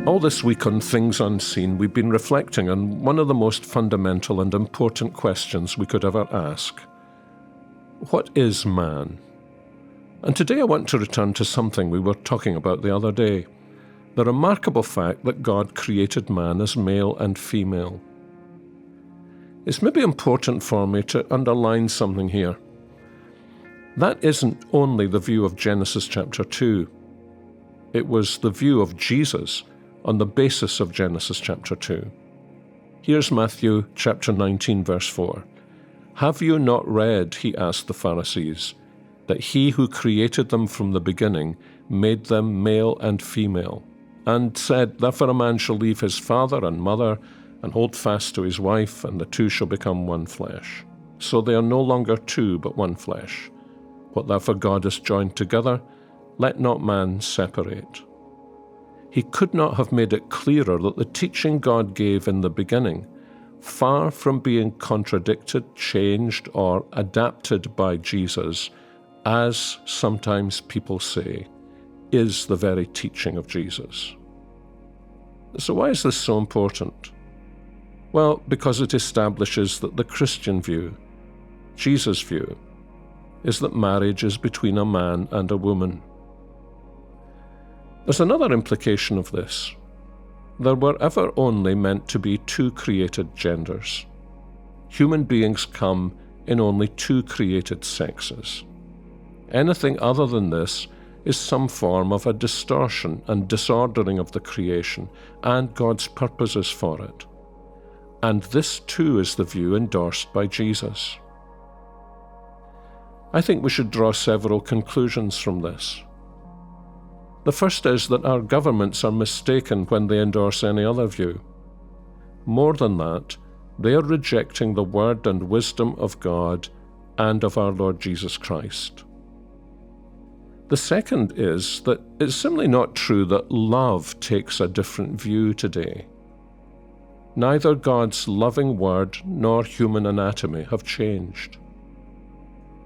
All this week on Things Unseen, we've been reflecting on one of the most fundamental and important questions we could ever ask. What is man? And today I want to return to something we were talking about the other day, the remarkable fact that God created man as male and female. It's maybe important for me to underline something here. That isn't only the view of Genesis chapter 2. It was the view of Jesus on the basis of Genesis chapter 2. Here's Matthew chapter 19, verse 4. "Have you not read," he asked the Pharisees, "that he who created them from the beginning made them male and female, and said, Therefore a man shall leave his father and mother, and hold fast to his wife, and the two shall become one flesh. So they are no longer two, but one flesh. What therefore God has joined together, let not man separate." He could not have made it clearer that the teaching God gave in the beginning, far from being contradicted, changed, or adapted by Jesus, as sometimes people say, is the very teaching of Jesus. So why is this so important? Well, because it establishes that the Christian view, Jesus' view, is that marriage is between a man and a woman. There's another implication of this. There were ever only meant to be two created genders. Human beings come in only two created sexes. Anything other than this is some form of a distortion and disordering of the creation and God's purposes for it. And this too is the view endorsed by Jesus. I think we should draw several conclusions from this. The first is that our governments are mistaken when they endorse any other view. More than that, they are rejecting the word and wisdom of God and of our Lord Jesus Christ. The second is that it's simply not true that love takes a different view today. Neither God's loving word nor human anatomy have changed.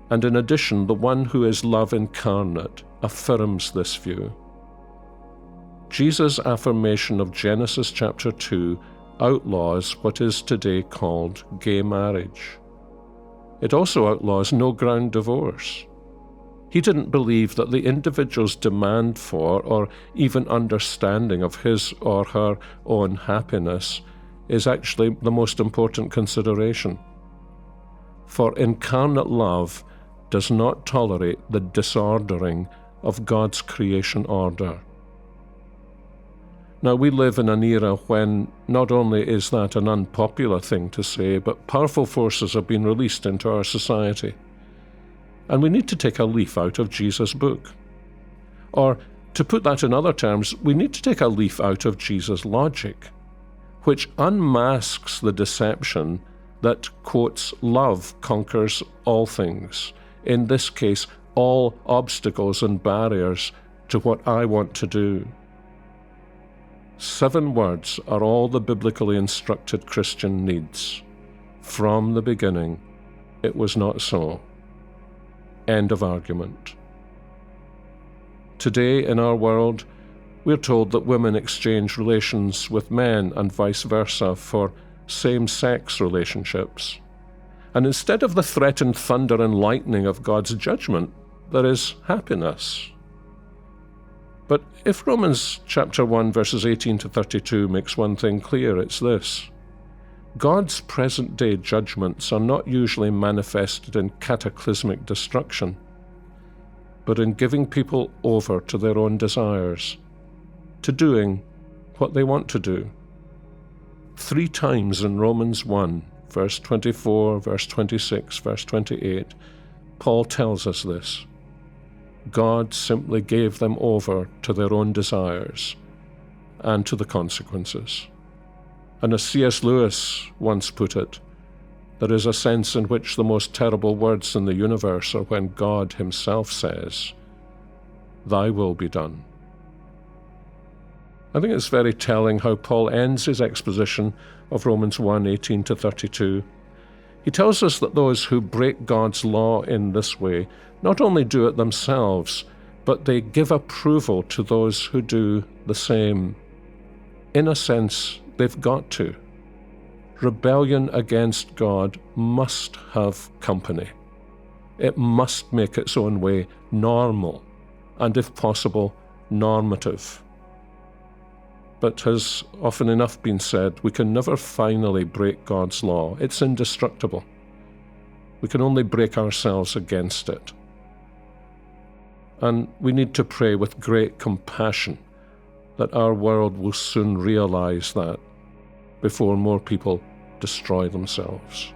And in addition, the one who is love incarnate affirms this view. Jesus' affirmation of Genesis chapter 2 outlaws what is today called gay marriage. It also outlaws no-ground divorce. He didn't believe that the individual's demand for or even understanding of his or her own happiness is actually the most important consideration. For incarnate love does not tolerate the disordering of God's creation order. Now, we live in an era when not only is that an unpopular thing to say, but powerful forces have been released into our society. And we need to take a leaf out of Jesus' book. Or, to put that in other terms, we need to take a leaf out of Jesus' logic, which unmasks the deception that, quotes, love conquers all things, in this case, all obstacles and barriers to what I want to do. 7 words are all the biblically instructed Christian needs. From the beginning, it was not so. End of argument. Today, in our world, we're told that women exchange relations with men and vice versa for same-sex relationships. And instead of the threatened thunder and lightning of God's judgment, there is happiness. But if Romans chapter 1 verses 18 to 32 makes one thing clear, it's this. God's present-day judgments are not usually manifested in cataclysmic destruction, but in giving people over to their own desires, to doing what they want to do. 3 times in Romans 1, verse 24, verse 26, verse 28, Paul tells us this. God simply gave them over to their own desires and to the consequences. And as C.S. Lewis once put it, there is a sense in which the most terrible words in the universe are when God himself says, "Thy will be done." I think it's very telling how Paul ends his exposition of Romans 1, 18 to 32. He tells us that those who break God's law in this way not only do it themselves, but they give approval to those who do the same. in a sense, they've got to. Rebellion against God must have company. It must make its own way normal, and if possible, normative. But as often enough been said, we can never finally break God's law. It's indestructible. We can only break ourselves against it. And we need to pray with great compassion that our world will soon realize that before more people destroy themselves.